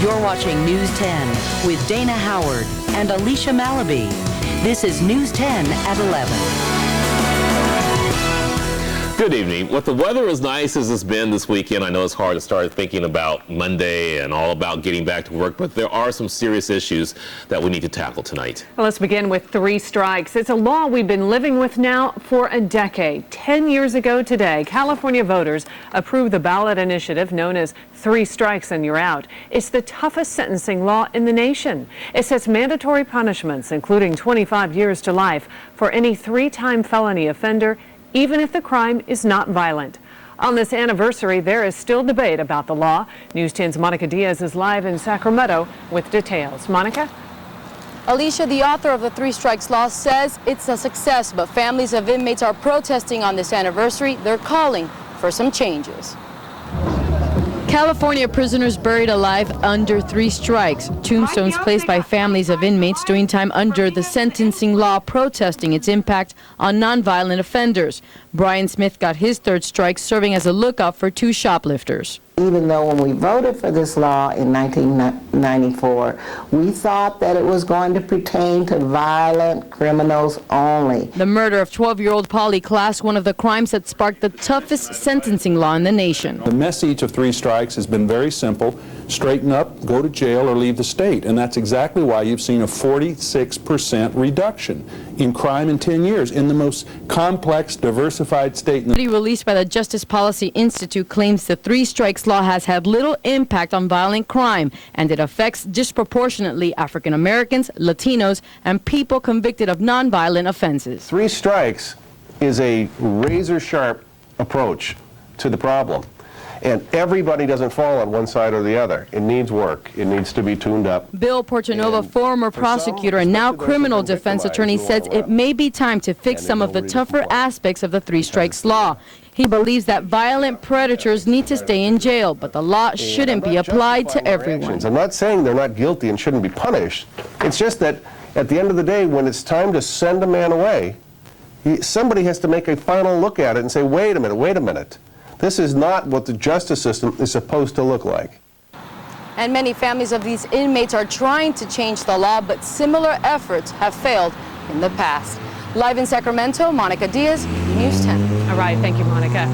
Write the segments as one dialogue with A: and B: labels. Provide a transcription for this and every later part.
A: You're watching News 10 with Dana Howard and Alicia Malaby. This is News 10 at 11.
B: Good evening. With the weather as nice as it's been this weekend, I know it's hard to start thinking about Monday and all about getting back to work, but there are some serious issues that we need to tackle tonight.
C: Well, let's begin with 3 strikes. It's a law we've been living with now for a decade. 10 years ago today, California voters approved the ballot initiative known as 3 strikes and you're out. It's the toughest sentencing law in the nation. It sets mandatory punishments, including 25 years to life, for any 3-time felony offender, even if the crime is not violent. On this anniversary, there is still debate about the law. News 10's Monica Diaz is live in Sacramento with details. Monica?
D: Alicia, the author of the 3 strikes law, says it's a success, but families of inmates are protesting on this anniversary. They're calling for some changes. California prisoners buried alive under 3 strikes. Tombstones placed by families of inmates doing time under the sentencing law, protesting its impact on nonviolent offenders. Brian Smith got his 3rd strike serving as a lookout for 2 shoplifters.
E: Even though when we voted for this law in 1994, we thought that it was going to pertain to violent criminals only.
D: The murder of 12-year-old Polly Klaas, one of the crimes that sparked the toughest sentencing law in the nation.
F: The message of 3 strikes has been very simple: straighten up, go to jail, or leave the state. And that's exactly why you've seen a 46% reduction in crime in 10 years in the most complex, diversified state in the
D: study released by the Justice Policy Institute claims the 3 strikes law has had little impact on violent crime, and it affects disproportionately African Americans, Latinos, and people convicted of nonviolent offenses.
G: 3 strikes is a razor-sharp approach to the problem. And everybody doesn't fall on one side or the other. It needs work. It needs to be tuned up.
D: Bill Portanova, former prosecutor and now criminal defense attorney, says it may be time to fix some of the tougher aspects of the 3 strikes law. He believes that violent predators need to stay in jail, but the law shouldn't be applied to everyone.
G: I'm not saying they're not guilty and shouldn't be punished. It's just that at the end of the day, when it's time to send a man away, somebody has to make a final look at it and say, wait a minute. This is not what the justice system is supposed to look like.
D: And many families of these inmates are trying to change the law, but similar efforts have failed in the past. Live in Sacramento, Monica Diaz, News 10.
C: All right, thank you, Monica.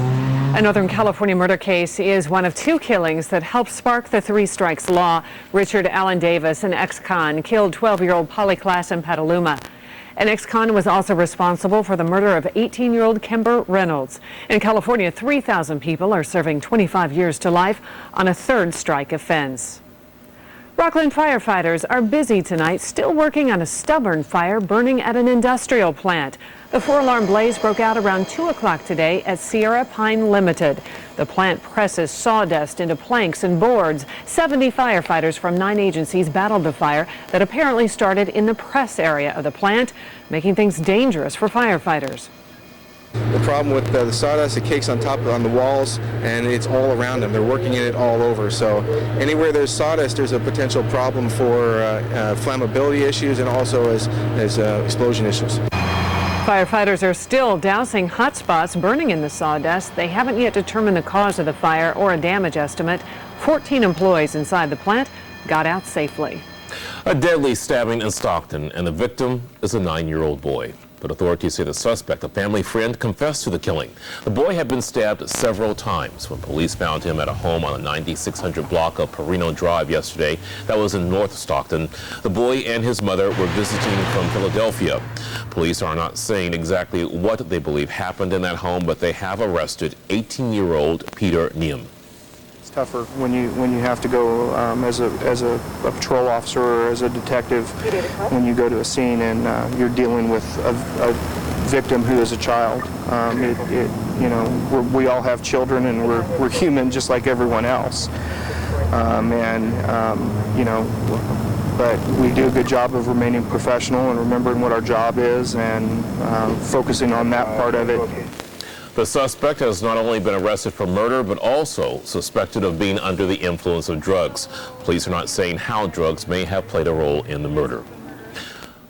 C: A Northern California murder case is one of 2 killings that helped spark the 3 strikes law. Richard Allen Davis, an ex-con, killed 12-year-old Polly Klaas in Petaluma. An ex-con was also responsible for the murder of 18-year-old Kimber Reynolds. In California, 3,000 people are serving 25 years to life on a 3rd strike offense. Rockland firefighters are busy tonight, still working on a stubborn fire burning at an industrial plant. The 4-alarm blaze broke out around 2 o'clock today at Sierra Pine Limited. The plant presses sawdust into planks and boards. 70 firefighters from 9 agencies battled the fire that apparently started in the press area of the plant, making things dangerous for firefighters.
H: The problem with the sawdust, it cakes on the walls, and it's all around them. They're working in it all over. So anywhere there's sawdust, there's a potential problem for flammability issues and also as explosion issues.
C: Firefighters are still dousing hot spots burning in the sawdust. They haven't yet determined the cause of the fire or a damage estimate. 14 employees inside the plant got out safely.
B: A deadly stabbing in Stockton, and the victim is a 9-year-old boy. But authorities say the suspect, a family friend, confessed to the killing. The boy had been stabbed several times when police found him at a home on the 9600 block of Perino Drive yesterday. That was in North Stockton. The boy and his mother were visiting from Philadelphia. Police are not saying exactly what they believe happened in that home, but they have arrested 18-year-old Peter Neum.
I: Tougher when you have to go as a patrol officer or as a detective when you go to a scene and you're dealing with a victim who is a child. We all have children and we're human just like everyone else. But we do a good job of remaining professional and remembering what our job is and focusing on that part of it.
B: The suspect has not only been arrested for murder, but also suspected of being under the influence of drugs. Police are not saying how drugs may have played a role in the murder.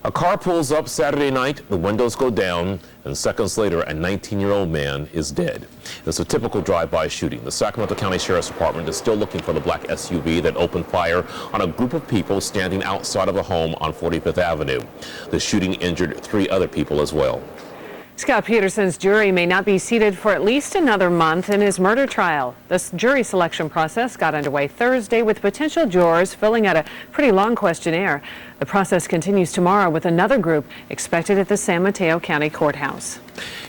B: A car pulls up Saturday night, the windows go down, and seconds later, a 19-year-old man is dead. It's a typical drive-by shooting. The Sacramento County Sheriff's Department is still looking for the black SUV that opened fire on a group of people standing outside of a home on 45th Avenue. The shooting injured 3 other people as well.
C: Scott Peterson's jury may not be seated for at least another month in his murder trial. This jury selection process got underway Thursday with potential jurors filling out a pretty long questionnaire. The process continues tomorrow with another group expected at the San Mateo County Courthouse.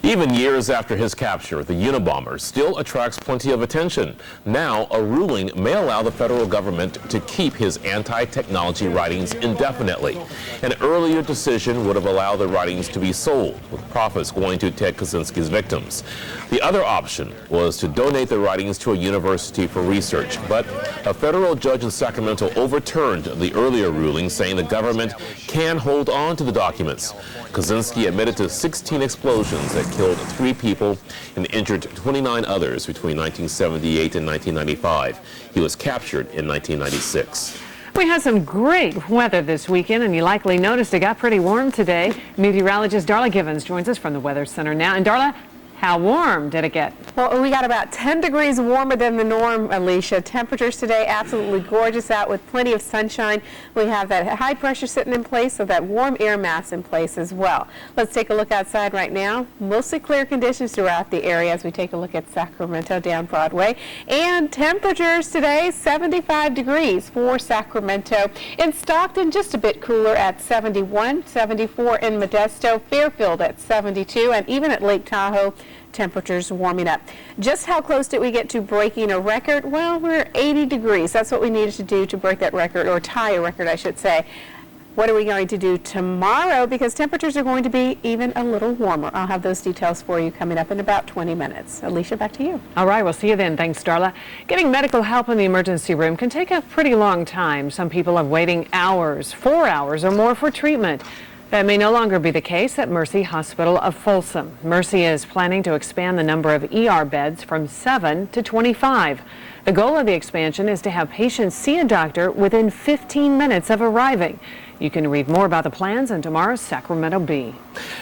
B: Even years after his capture, the Unabomber still attracts plenty of attention. Now, a ruling may allow the federal government to keep his anti-technology writings indefinitely. An earlier decision would have allowed the writings to be sold, with profits going to Ted Kaczynski's victims. The other option was to donate the writings to a university for research, but a federal judge in Sacramento overturned the earlier ruling, saying the government can hold on to the documents. Kaczynski admitted to 16 explosions that killed 3 people and injured 29 others between 1978 and 1995. He was captured in 1996.
C: We had some great weather this weekend, and you likely noticed it got pretty warm today. Meteorologist Darla Givens joins us from the Weather Center now. And Darla, how warm did it get?
J: Well, we got about 10 degrees warmer than the norm, Alicia. Temperatures today absolutely gorgeous out with plenty of sunshine. We have that high pressure sitting in place, so that warm air mass in place as well. Let's take a look outside right now. Mostly clear conditions throughout the area as we take a look at Sacramento down Broadway. And temperatures today, 75 degrees for Sacramento. In Stockton, just a bit cooler at 71, 74 in Modesto, Fairfield at 72, and even at Lake Tahoe, temperatures warming up. Just how close did we get to breaking a record? Well, we're 80 degrees. That's what we needed to do to break that record, or tie a record, I should say. What are we going to do tomorrow? Because temperatures are going to be even a little warmer. I'll have those details for you coming up in about 20 minutes. Alicia, back to you.
C: All right, we'll see you then. Thanks, Darla. Getting medical help in the emergency room can take a pretty long time. Some people are waiting hours, 4 hours or more for treatment. That may no longer be the case at Mercy Hospital of Folsom. Mercy is planning to expand the number of ER beds from 7 to 25. The goal of the expansion is to have patients see a doctor within 15 minutes of arriving. You can read more about the plans in tomorrow's Sacramento Bee.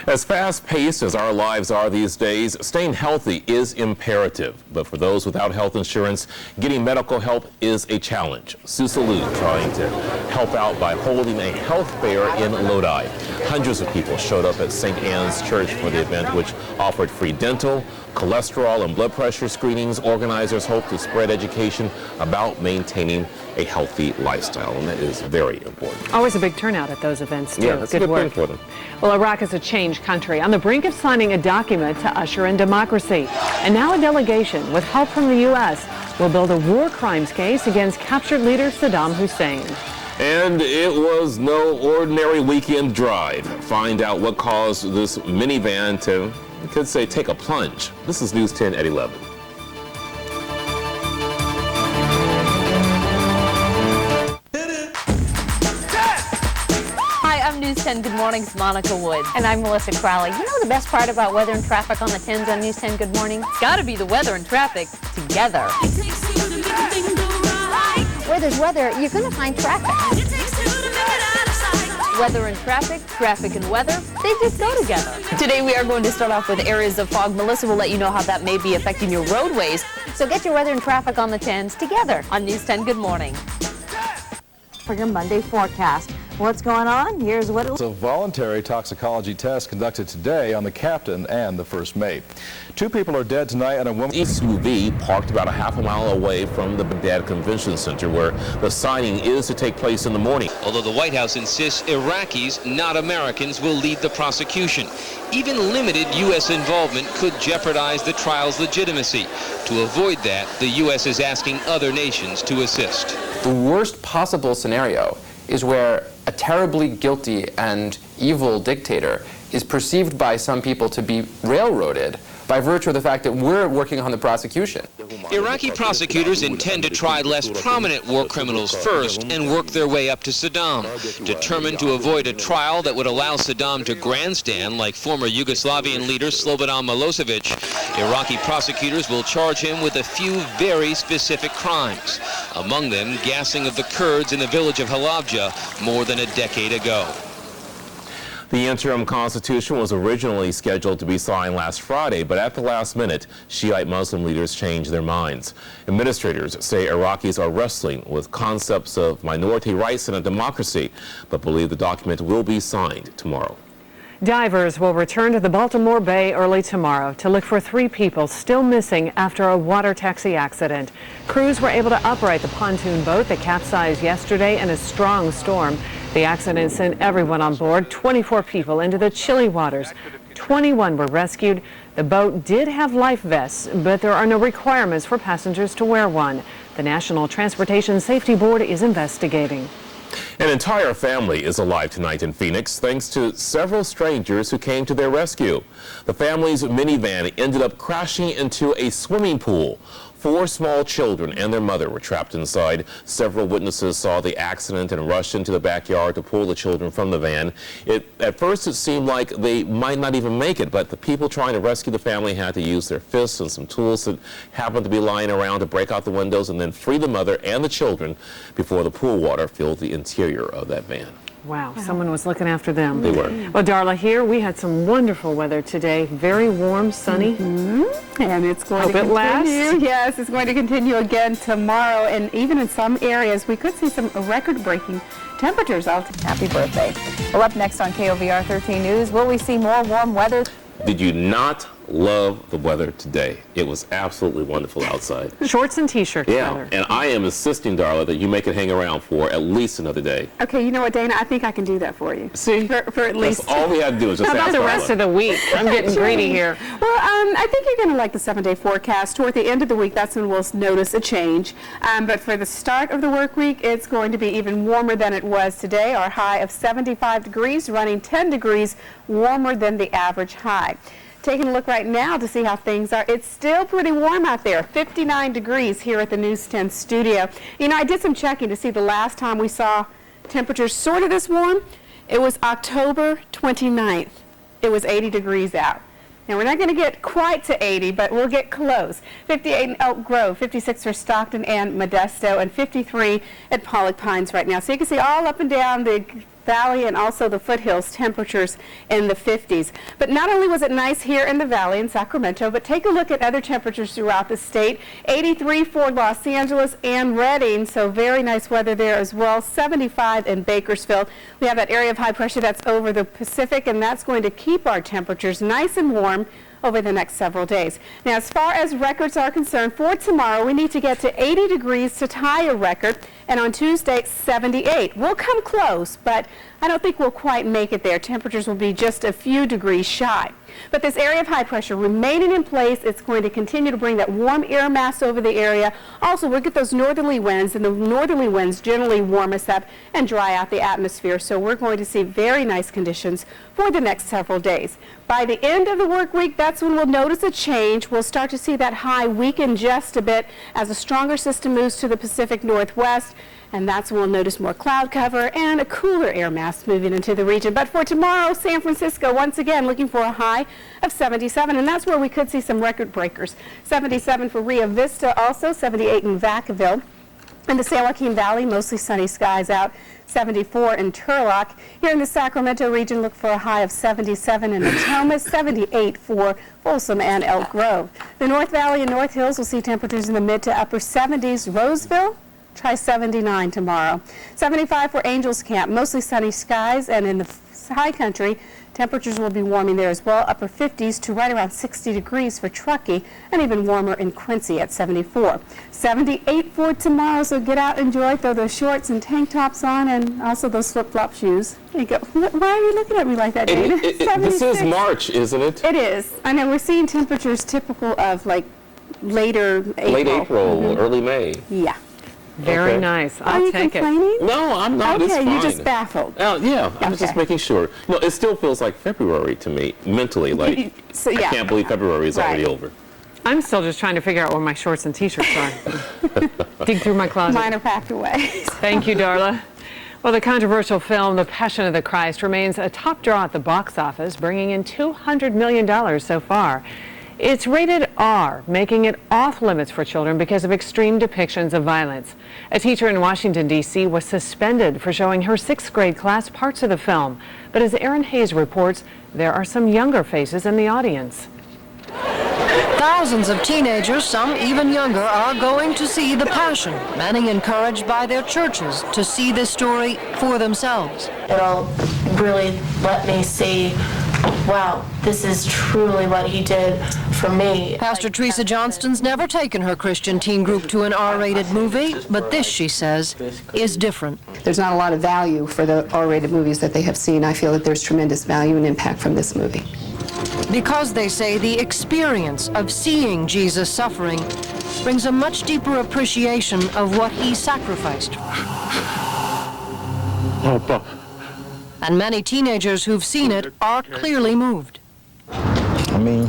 B: As fast-paced as our lives are these days, staying healthy is imperative. But for those without health insurance, getting medical help is a challenge. Sue Salud trying to help out by holding a health fair in Lodi. Hundreds of people showed up at St. Anne's Church for the event, which offered free dental, cholesterol, and blood pressure screenings. Organizers hope to spread education about maintaining a healthy lifestyle, and that is very important.
C: Always a big turnout at those events, too.
B: Yeah, that's
C: good
B: a good
C: work
B: thing for them.
C: Well, Iraq is a changed country on the brink of signing a document to usher in democracy. And now a delegation, with help from the U.S., will build a war crimes case against captured leader Saddam Hussein.
B: And it was no ordinary weekend drive. Find out what caused this minivan to, you could say, take a plunge. This is News 10 at 11.
K: News 10 Good Morning's Monica Wood.
J: And I'm Melissa Crowley. You know the best part about weather and traffic on the 10s on News 10 Good Morning?
K: It's got to be the weather and traffic together.
J: Where there's weather, you're going to find traffic.
K: Weather and traffic and weather, they just go together. Today we are going to start off with areas of fog. Melissa will let you know how that may be affecting your roadways.
J: So get your weather and traffic on the 10s together
K: On News 10 Good Morning.
J: for your Monday forecast. What's going on? Here's what
L: It's a voluntary toxicology test conducted today on the captain and the first mate. 2 people are dead tonight and a woman.
B: SUV parked about a half a mile away from the Baghdad Convention Center, where the signing is to take place in the morning.
M: Although the White House insists Iraqis, not Americans, will lead the prosecution. Even limited U.S. involvement could jeopardize the trial's legitimacy. To avoid that, the U.S. is asking other nations to assist.
N: The worst possible scenario is where a terribly guilty and evil dictator is perceived by some people to be railroaded by virtue of the fact that we're working on the prosecution.
M: Iraqi prosecutors intend to try less prominent war criminals first and work their way up to Saddam, determined to avoid a trial that would allow Saddam to grandstand like former Yugoslavian leader Slobodan Milosevic. Iraqi prosecutors will charge him with a few very specific crimes, among them gassing of the Kurds in the village of Halabja more than a decade ago.
B: The interim constitution was originally scheduled to be signed last Friday, but at the last minute, Shiite Muslim leaders changed their minds. Administrators say Iraqis are wrestling with concepts of minority rights and a democracy, but believe the document will be signed tomorrow.
C: Divers will return to the Baltimore Bay early tomorrow to look for 3 people still missing after a water taxi accident. Crews were able to upright the pontoon boat that capsized yesterday in a strong storm. The accident sent everyone on board, 24 people, into the chilly waters. 21 were rescued. The boat did have life vests, but there are no requirements for passengers to wear one. The National Transportation Safety Board is investigating.
B: An entire family is alive tonight in Phoenix thanks to several strangers who came to their rescue. The family's minivan ended up crashing into a swimming pool. 4 small children and their mother were trapped inside. Several witnesses saw the accident and rushed into the backyard to pull the children from the van. At first it seemed like they might not even make it, but the people trying to rescue the family had to use their fists and some tools that happened to be lying around to break out the windows and then free the mother and the children before the pool water filled the interior of that van.
C: Wow, someone was looking after them.
B: They were.
C: Well, Darla, here we had some wonderful weather today. Very warm, sunny.
J: And it's going
C: Hope
J: to
C: it
J: continue.
C: lasts.
J: Yes, it's going to continue again tomorrow. And even in some areas, we could see some record-breaking temperatures. Happy birthday. Well, up next on KOVR 13 News, will we see more warm weather?
B: Did you not love the weather today? It was absolutely wonderful outside.
C: Shorts and t-shirts
B: Yeah,
C: weather.
B: and I am insisting, Darla, that you make it hang around for at least another day.
J: Okay, you know what, Dana? I think I can do that for you.
B: See?
J: For at least.
B: That's all we had to do is just
C: How about
B: ask
C: the
B: Darla.
C: rest of the week? I'm getting greedy here.
J: Well, I think you're going to like the 7-day forecast. Toward the end of the week, that's when we'll notice a change. But for the start of the work week, it's going to be even warmer than it was today. Our high of 75 degrees, running 10 degrees warmer than the average high. Taking a look right now to see how things are. It's still pretty warm out there, 59 degrees here at the News 10 studio. You know, I did some checking to see the last time we saw temperatures sort of this warm. It was October 29th. It was 80 degrees out. Now, we're not going to get quite to 80, but we'll get close. 58 in Elk Grove, 56 for Stockton and Modesto, and 53 at Pollock Pines right now. So you can see all up and down the valley and also the foothills temperatures in the 50s. But not only was it nice here in the valley in Sacramento, but take a look at other temperatures throughout the state. 83 for Los Angeles and Redding, so very nice weather there as well. 75 in Bakersfield. We have that area of high pressure that's over the Pacific, and that's going to keep our temperatures nice and warm over the next several days. Now, as far as records are concerned, for tomorrow, we need to get to 80 degrees to tie a record, and on Tuesday, 78. We'll come close, but I don't think we'll quite make it there. Temperatures will be just a few degrees shy. But this area of high pressure remaining in place, it's going to continue to bring that warm air mass over the area. Also, we'll get those northerly winds, and the northerly winds generally warm us up and dry out the atmosphere. So we're going to see very nice conditions for the next several days. By the end of the work week, that's when we'll notice a change. We'll start to see that high weaken just a bit as a stronger system moves to the Pacific Northwest. And that's when we'll notice more cloud cover and a cooler air mass moving into the region. But for tomorrow, San Francisco, once again, looking for a high of 77, and that's where we could see some record breakers. 77 for Rio Vista, also 78 in Vacaville. In the San Joaquin Valley, mostly sunny skies out. 74 in Turlock. Here in the Sacramento region, look for a high of 77 in Natoma, 78 for Folsom and Elk Grove. The North Valley and North Hills will see temperatures in the mid to upper 70s. Roseville, try 79 tomorrow. 75 for Angels Camp, mostly sunny skies, and in the high country, temperatures will be warming there as well, upper 50s to right around 60 degrees for Truckee, and even warmer in Quincy at 74. 78 for tomorrow, so get out, enjoy, throw those shorts and tank tops on, and also those flip-flop shoes. There you go. Why are you looking at me like that, Dana?
B: This is March, isn't it?
J: It is. I know, we're seeing temperatures typical of like later April.
B: Late April, early May.
J: Yeah.
C: Very nice. I'll take it.
B: No, I'm not.
J: Okay,
B: It's fine.
J: you're just baffled.
B: Yeah, I was just
J: Okay.
B: making sure. No, it still feels like February to me, mentally. Like,
J: So,
B: I
J: yeah.
B: can't believe February is already over.
C: I'm still just trying to figure out where my shorts and t-shirts are. Dig through my closet.
J: Mine are packed away.
C: Thank you, Darla. Well, the controversial film, The Passion of the Christ, remains a top draw at the box office, bringing in $200 million so far. It's rated R, making it off limits for children because of extreme depictions of violence. A teacher in Washington, D.C. was suspended for showing her 6th grade class parts of the film. But as Aaron Hayes reports, there are some younger faces in the audience.
O: Thousands of teenagers, some even younger, are going to see The Passion, many encouraged by their churches to see this story for themselves.
P: It'll really let me see, wow, this is truly what he did for me.
O: Pastor Teresa Johnston's never taken her Christian teen group to an R-rated movie, but this, she says, is different.
Q: There's not a lot of value for the R-rated movies that they have seen. I feel that there's tremendous value and impact from this movie.
O: Because they say the experience of seeing Jesus suffering brings a much deeper appreciation of what he sacrificed. And many teenagers who've seen it are clearly moved.
R: I mean,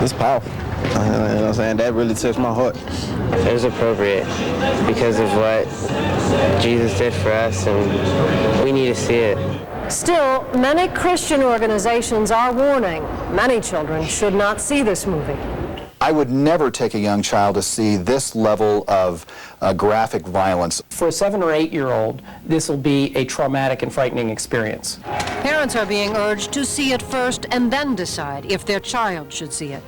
R: it's powerful. You know what I'm saying? That really touched my heart.
S: It was appropriate because of what Jesus did for us, and we need to see it.
O: Still, many Christian organizations are warning many children should not see this movie.
T: I would never take a young child to see this level of graphic violence.
U: For a 7 or 8 year old, this will be a traumatic and frightening experience.
O: Parents are being urged to see it first and then decide if their child should see it.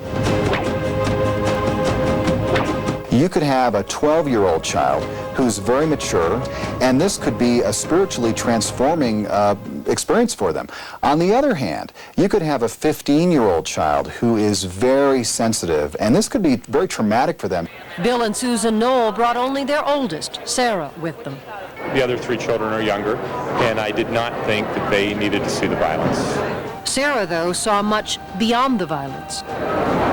T: You could have a 12-year-old child who's very mature, and this could be a spiritually transforming experience for them. On the other hand, you could have a 15-year-old child who is very sensitive, and this could be very traumatic for them.
O: Bill and Susan Knoll brought only their oldest, Sarah, with them.
V: The other 3 children are younger, and I did not think that they needed to see the violence.
O: Sarah, though, saw much beyond the violence.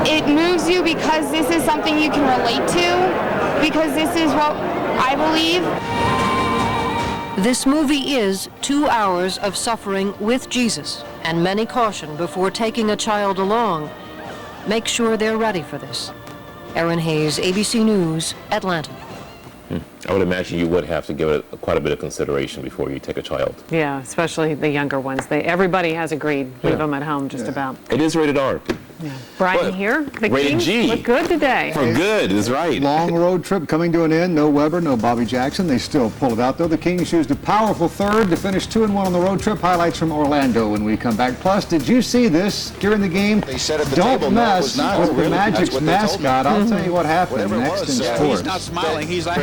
W: It moves you because this is something you can relate to, because this is what I believe.
O: This movie is 2 hours of suffering with Jesus, and many caution before taking a child along. Make sure they're ready for this. Aaron Hayes, ABC News, Atlanta.
B: I would imagine you would have to give it quite a bit of consideration before you take a child.
C: Yeah, especially the younger ones. Everybody has agreed. Leave them at home just about.
B: It is rated R.
C: Yeah. Brian here, the
B: rated
C: Kings
B: G.
C: look good today.
B: For good is right.
X: Long road trip coming to an end. No Weber, no Bobby Jackson. They still pull it out, though. The Kings used a powerful third to finish 2-1 on the road trip. Highlights from Orlando when we come back. Plus, did you see this during the game?
Y: They said at the
X: Don't
Y: table,
X: mess
Y: no, it was not.
X: with
Y: Oh,
X: the
Y: really?
X: Magic's mascot. I'll tell you what happened next in sports.
Y: He's not smiling. He's like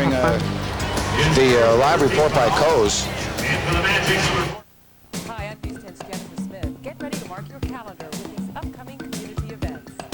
Y: the live report by Coase.
Z: Hi, I'm News 10's Jennifer Smith. Get ready to mark your calendar